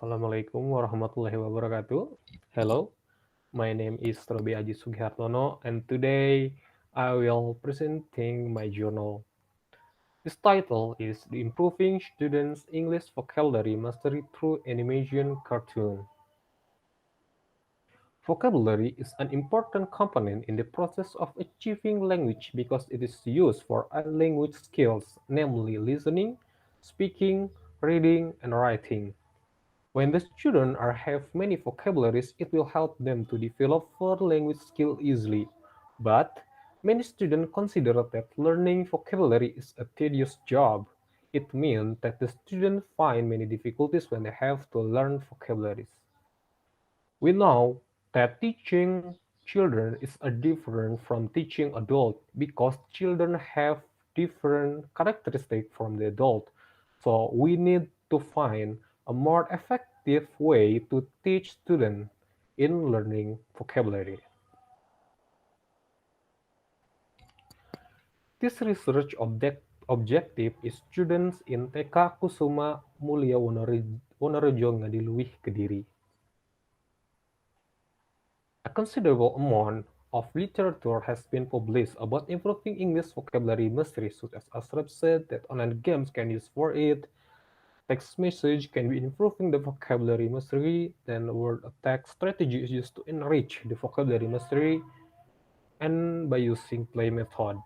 Assalamualaikum warahmatullahi wabarakatuh. Hello, my name is Robi Aji Sugihartono, and today I will presenting my journal. This title is The Improving Students' English Vocabulary Mastery Through Animation Cartoon. Vocabulary is an important component in the process of achieving language because it is used for language skills, namely listening, speaking, reading, and writing. When the students have many vocabularies, it will help them to develop further language skill easily. But many students consider that learning vocabulary is a tedious job. It means that the students find many difficulties when they have to learn vocabularies. We know that teaching children is a different from teaching adults because children have different characteristics from the adult. So we need to find a more effective way to teach students in learning vocabulary. This research objective is students in TK Kusuma Mulia Wonorejo Ngadiluih Kediri. A considerable amount of literature has been published about improving English vocabulary mastery, such as Ashraf said that online games can use for it, text message can be improving the vocabulary mastery, then word attack strategy is used to enrich the vocabulary mastery, and by using play method.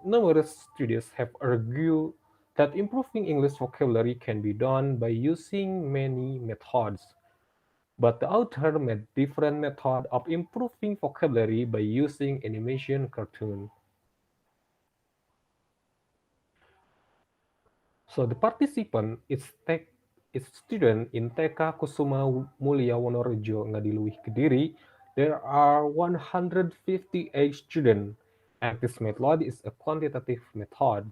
Numerous studies have argued that improving English vocabulary can be done by using many methods. But the author made different method of improving vocabulary by using animation cartoon. So the participant is student in TK Kusuma Mulia Wonorejo Ngadiluih Kediri. There are 158 students, and this method is a quantitative method.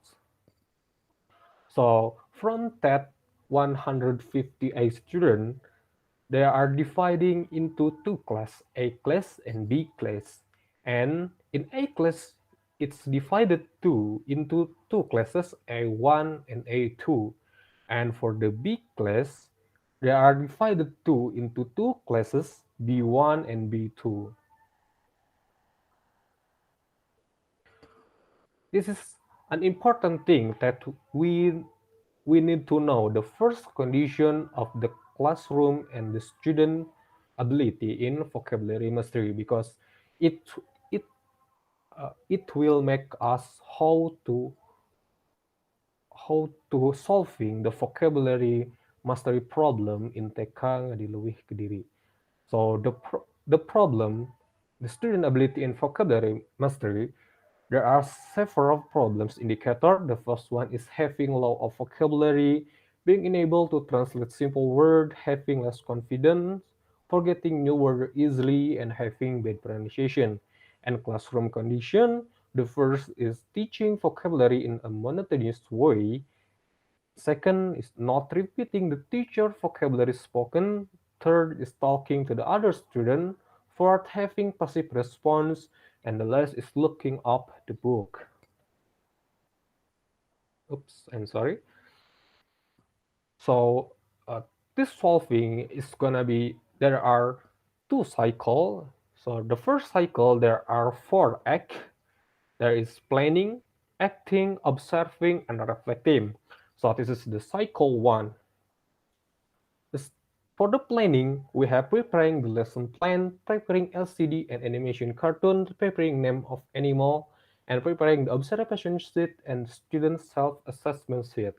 So from that 158 students, they are dividing into two classes, A class and B class. And in A class, it's divided into two classes, A1 and A2. And for the B class, they are divided into two classes, B1 and B2. This is an important thing that we need to know the first condition of the classroom and the student ability in vocabulary mastery because it it it will make us how to solving the vocabulary mastery problem in TK di Luwih Kediri. So the problem, the student ability in vocabulary mastery, there are several problems indicator. The first one is having low of vocabulary, being unable to translate simple word, having less confidence, forgetting new word easily, and having bad pronunciation. And classroom condition, the first is teaching vocabulary in a monotonous way. Second is not repeating the teacher vocabulary spoken. Third is talking to the other student. Fourth, having passive response. And the last is looking up the book. Oops, I'm sorry. So this solving is gonna be, there are two cycle. So the first cycle, there are four acts. There is planning, acting, observing, and reflecting. So this is the cycle one. For the planning, we have preparing the lesson plan, preparing LCD and animation cartoon, preparing name of animal, and preparing the observation sheet and student self-assessment sheet.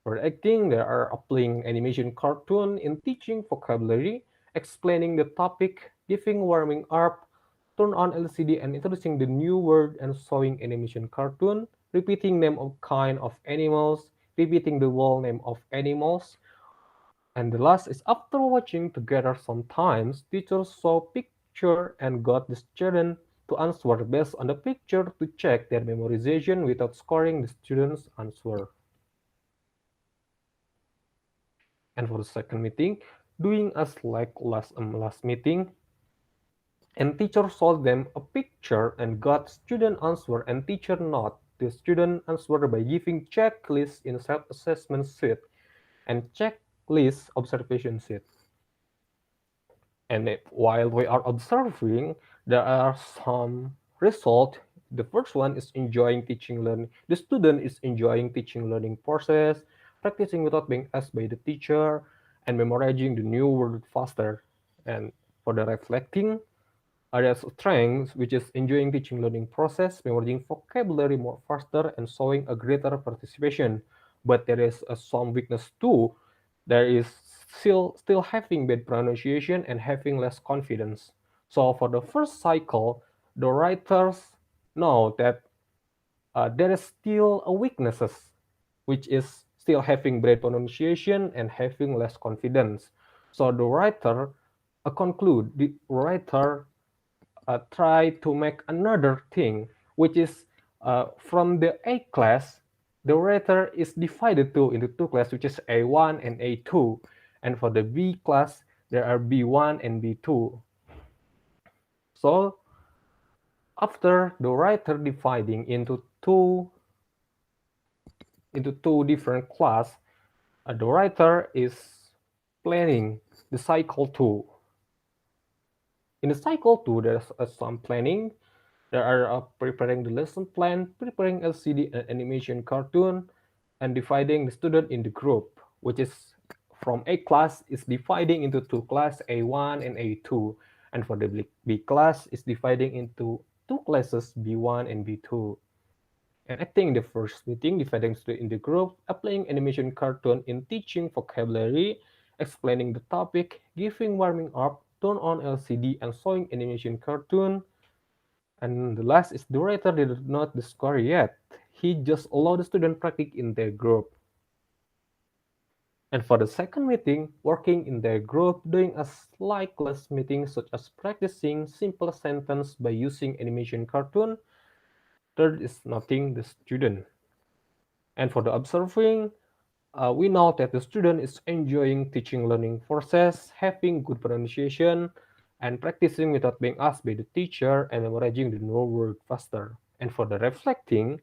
For acting, there are applying animation cartoon in teaching vocabulary, explaining the topic, giving warming up, turn on LCD and introducing the new word and showing animation cartoon, repeating name of kind of animals, repeating the whole name of animals, and the last is after watching together sometimes, teachers saw picture and got the student to answer based on the picture to check their memorization without scoring the student's answer. And for the second meeting, doing as like last meeting, and teacher showed them a picture and got student answer and teacher not the student answer by giving checklist in self-assessment sheet and check list observation sheet. And while we are observing, there are some results. The first one is enjoying teaching learning. The student is enjoying teaching learning process, practicing without being asked by the teacher, and memorizing the new word faster. And for the reflecting, areas of strengths, which is enjoying teaching learning process, memorizing vocabulary more faster, and showing a greater participation. But there is some weakness too. There is still having bad pronunciation and having less confidence. So for the first cycle, the writers know that there is still a weaknesses, which is still having bad pronunciation and having less confidence. So the writer conclude the writer try to make another thing, which is from the A class, the writer is divided into two classes, which is A1 and A2. And for the B class, there are B1 and B2. So after the writer dividing into two different class, the writer is planning the cycle 2. In the cycle 2, there's some planning. There are preparing the lesson plan, preparing LCD and animation cartoon, and dividing the student in the group, which is from A class is dividing into two class, A1 and A2. And for the B class is dividing into two classes, B1 and B2. And I think the first meeting, dividing student in the group, applying animation cartoon in teaching vocabulary, explaining the topic, giving warming up, turn on LCD and showing animation cartoon. And the last is the writer did not discover yet. He just allowed the student practice in their group. And for the second meeting, working in their group, doing a slight class meeting such as practicing simple sentence by using animation cartoon. Third is noting the student. And for the observing, we know that the student is enjoying teaching learning process, having good pronunciation, and practicing without being asked by the teacher and memorizing the new word faster. And for the reflecting,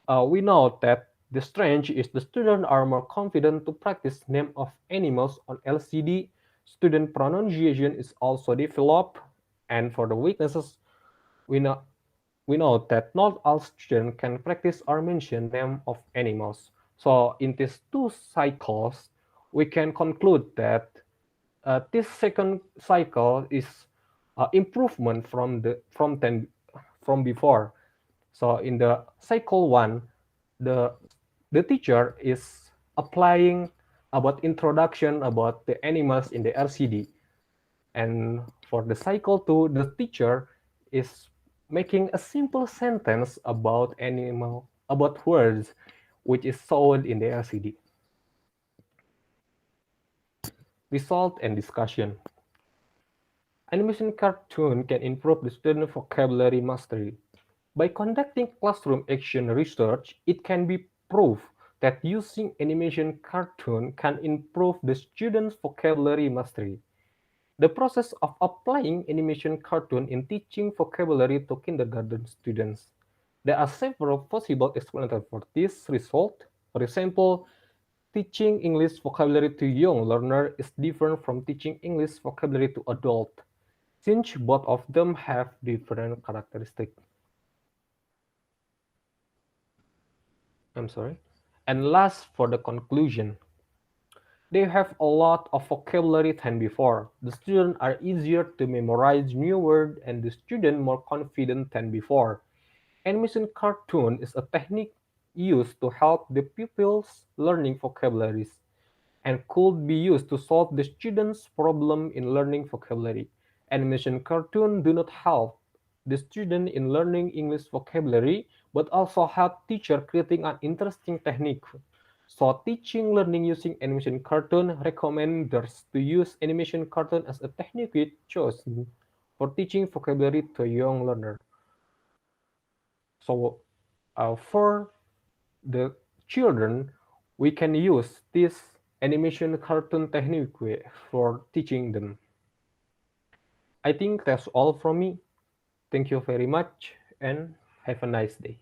we know that the strength is the students are more confident to practice name of animals on LCD. Student pronunciation is also developed. And for the weaknesses, we know we know that not all students can practice or mention name of animals. So in these two cycles, we can conclude that this second cycle is improvement from before. So in the cycle one, the the teacher is applying about introduction about the animals in the LCD, and for the cycle two, the teacher is making a simple sentence about animal about words, which is shown in the LCD. Result and discussion. Animation cartoon can improve the student vocabulary mastery. By conducting classroom action research, it can be proved that using animation cartoon can improve the student's vocabulary mastery. The process of applying animation cartoon in teaching vocabulary to kindergarten students. There are several possible explanations for this result. For example, teaching English vocabulary to young learner is different from teaching English vocabulary to adult, since both of them have different characteristics. I'm sorry. And last, for the conclusion, they have a lot of vocabulary than before. The students are easier to memorize new words and the student more confident than before. Animation cartoon is a technique used to help the pupils learning vocabularies and could be used to solve the students' problem in learning vocabulary. Animation cartoon do not help the student in learning English vocabulary, but also help teacher creating an interesting technique. So teaching learning using animation cartoon recommenders to use animation cartoon as a technique chosen for teaching vocabulary to young learner. So for the children, we can use this animation cartoon technique for teaching them. I think that's all from me. Thank you very much and have a nice day.